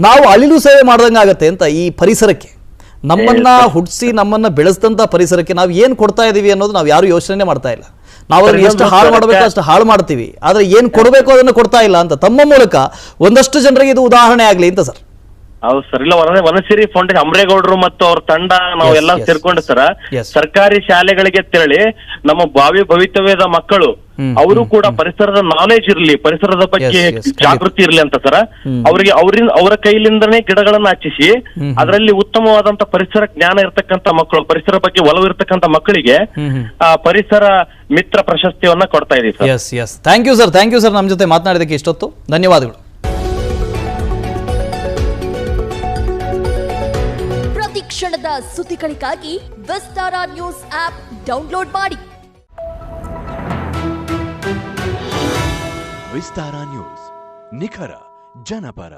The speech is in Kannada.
ನಾವು ಅಳಿಲು ಸೇವೆ ಮಾಡ್ದಂಗೆ ಆಗತ್ತೆ ಅಂತ ಈ ಪರಿಸರಕ್ಕೆ, ನಮ್ಮನ್ನ ಹುಟ್ಟಿಸಿ ನಮ್ಮನ್ನ ಬೆಳೆಸಿದಂತ ಪರಿಸರಕ್ಕೆ ನಾವು ಏನು ಕೊಡ್ತಾ ಇದೀವಿ ಅನ್ನೋದು ನಾವು ಯಾರು ಯೋಚನೆ ಮಾಡ್ತಾ ಇಲ್ಲ. ನಾವು ಅದನ್ನ ಎಷ್ಟು ಹಾಳು ಮಾಡಬೇಕು ಅಷ್ಟು ಹಾಳು ಮಾಡ್ತೀವಿ, ಆದ್ರೆ ಏನು ಕೊಡಬೇಕು ಅದನ್ನು ಕೊಡ್ತಾ ಇಲ್ಲ ಅಂತ ತಮ್ಮ ಮೂಲಕ ಒಂದಷ್ಟು ಜನರಿಗೆ ಇದು ಉದಾಹರಣೆ ಆಗಲಿ ಅಂತ ಸರ್. ಹೌದು ಸರ್. ಇಲ್ಲ, ವನಸಿರಿ ಫೌಂಡೇಶನ್ ಅಮರೇಗೌಡರು ಮತ್ತು ಅವ್ರ ತಂಡ ನಾವೆಲ್ಲ ಸೇರ್ಕೊಂಡು ಸರ್ ಸರ್ಕಾರಿ ಶಾಲೆಗಳಿಗೆ ತೆರಳಿ ನಮ್ಮ ಭಾವಿ ಭವಿತವ್ಯದ ಮಕ್ಕಳು ಅವರು ಕೂಡ ಪರಿಸರದ ನಾಲೆಜ್ ಇರ್ಲಿ, ಪರಿಸರದ ಬಗ್ಗೆ ಜಾಗೃತಿ ಇರ್ಲಿ ಅಂತ ಸರ್ ಅವರಿಗೆ ಅವರ ಕೈಲಿಂದನೇ ಗಿಡಗಳನ್ನ ಹಚ್ಚಿಸಿ ಅದರಲ್ಲಿ ಉತ್ತಮವಾದಂತ ಪರಿಸರ ಜ್ಞಾನ ಇರ್ತಕ್ಕಂಥ ಮಕ್ಕಳು, ಪರಿಸರ ಬಗ್ಗೆ ಒಲವು ಇರ್ತಕ್ಕಂಥ ಮಕ್ಕಳಿಗೆ ಪರಿಸರ ಮಿತ್ರ ಪ್ರಶಸ್ತಿಯನ್ನ ಕೊಡ್ತಾ ಇದೀವಿ sir. Yes yes, thank you sir ನಮ್ಮ ಜೊತೆ ಮಾತನಾಡಿದಕ್ಕೆ ಇಷ್ಟೊತ್ತು ಧನ್ಯವಾದಗಳು. ಕ್ಷಣದ ಸುದ್ದಿಗಳಿಗಾಗಿ ವಿಸ್ತಾರ ನ್ಯೂಸ್ ಆಪ್ ಡೌನ್ಲೋಡ್ ಮಾಡಿ. ವಿಸ್ತಾರ ನ್ಯೂಸ್, ನಿಖರ ಜನಪರ.